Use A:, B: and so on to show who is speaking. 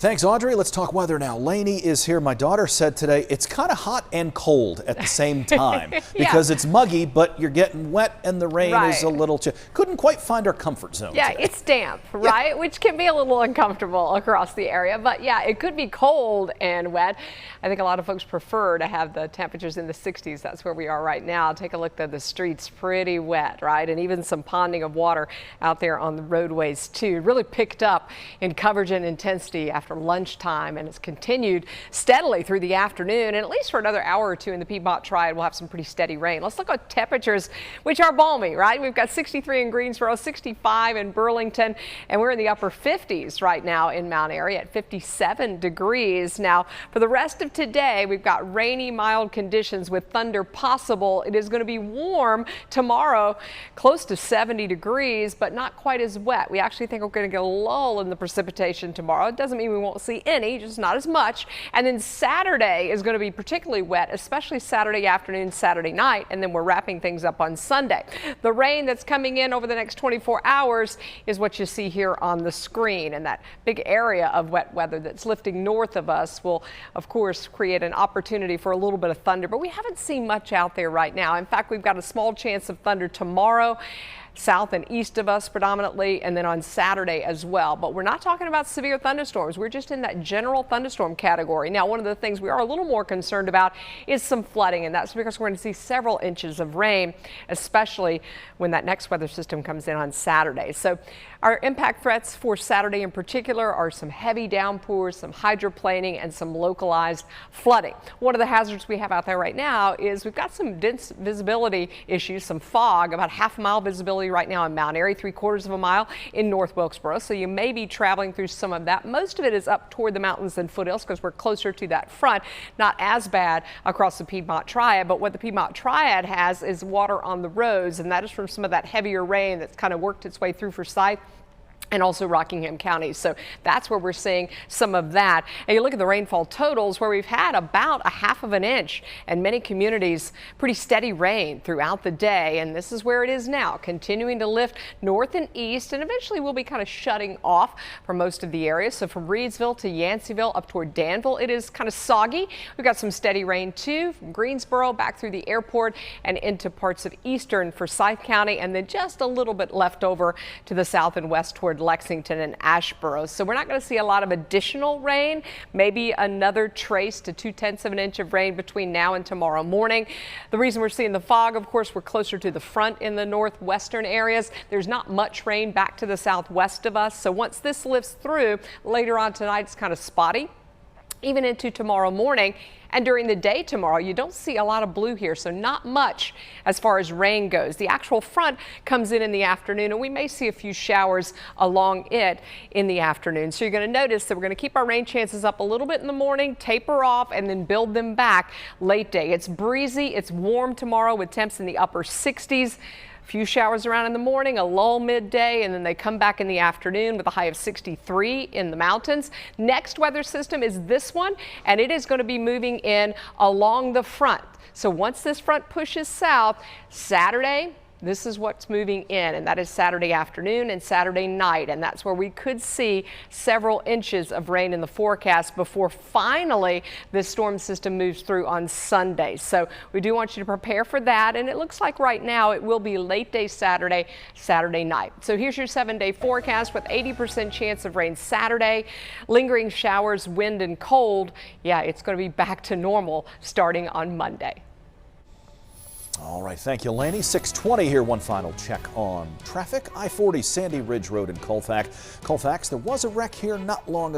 A: Thanks, Audrey. Let's talk weather now. Lainey is here. My daughter said today it's kind of hot and cold at the same time because it's muggy, but you're getting wet and the rain is a little couldn't quite find our comfort zone.
B: Yeah,
A: today.
B: It's damp, right? Which can be a little uncomfortable across the area. But yeah, it could be cold and wet. I think a lot of folks prefer to have the temperatures in the 60s. That's where we are right now. Take a look at the streets, pretty wet, right? And even some ponding of water out there on the roadways too. It really picked up in coverage and intensity after lunchtime, and it's continued steadily through the afternoon, and at least for another hour or two in the Piedmont Triad we'll have some pretty steady rain. Let's look at temperatures, which are balmy, right? We've got 63 in Greensboro, 65 in Burlington, and we're in the upper 50s right now in Mount Airy at 57 degrees. Now for the rest of today, we've got rainy, mild conditions with thunder possible. It is going to be warm tomorrow, close to 70 degrees, but not quite as wet. We actually think we're going to get a lull in the precipitation tomorrow. It doesn't mean we won't see any, just not as much. And then Saturday is going to be particularly wet, especially Saturday afternoon, Saturday night, and then we're wrapping things up on Sunday. The rain that's coming in over the next 24 hours is what you see here on the screen, and that big area of wet weather that's lifting north of us will, of course, create an opportunity for a little bit of thunder, but we haven't seen much out there right now. In fact, we've got a small chance of thunder tomorrow, south and east of us predominantly, and then on Saturday as well. But we're not talking about severe thunderstorms. We're just in that general thunderstorm category. Now, one of the things we are a little more concerned about is some flooding, and that's because we're going to see several inches of rain, especially when that next weather system comes in on Saturday. So our impact threats for Saturday in particular are some heavy downpours, some hydroplaning, and some localized flooding. One of the hazards we have out there right now is we've got some dense visibility issues, some fog, about half-mile visibility right now in Mount Airy, 3/4 of a mile in North Wilkesboro. So you may be traveling through some of that. Most of it is up toward the mountains and foothills because we're closer to that front. Not as bad across the Piedmont Triad, but what the Piedmont Triad has is water on the roads, and that is from some of that heavier rain that's kind of worked its way through Forsyth and also Rockingham County. So that's where we're seeing some of that. And you look at the rainfall totals where we've had about a half of an inch and many communities pretty steady rain throughout the day. And this is where it is now, continuing to lift north and east, and eventually we'll be kind of shutting off for most of the area. So from Reedsville to Yanceyville up toward Danville, it is kind of soggy. We've got some steady rain too from Greensboro back through the airport and into parts of eastern Forsyth County, and then just a little bit left over to the south and west toward Lexington and Asheboro. So we're not going to see a lot of additional rain, maybe another trace to 2/10 of an inch of rain between now and tomorrow morning. The reason we're seeing the fog, of course, we're closer to the front in the northwestern areas. There's not much rain back to the southwest of us. So once this lifts through later on tonight, it's kind of spotty, even into tomorrow morning. And during the day tomorrow, you don't see a lot of blue here, so not much as far as rain goes. The actual front comes in the afternoon, and we may see a few showers along it in the afternoon. So you're going to notice that we're going to keep our rain chances up a little bit in the morning, taper off, and then build them back late day. It's breezy, it's warm tomorrow with temps in the upper 60s. Few showers around in the morning, a lull midday, and then they come back in the afternoon with a high of 63 in the mountains. Next weather system is this one, and it is going to be moving in along the front. So once this front pushes south, Saturday, this is what's moving in, and that is Saturday afternoon and Saturday night, and that's where we could see several inches of rain in the forecast before finally this storm system moves through on Sunday. So we do want you to prepare for that, and it looks like right now it will be late day Saturday, Saturday night. So here's your 7-day forecast with 80% chance of rain Saturday, lingering showers, wind and cold. Yeah, it's going to be back to normal starting on Monday.
A: All right, thank you, Lainey. 6:20 here. One final check on traffic. I-40 Sandy Ridge Road in Colfax. There was a wreck here not long ago.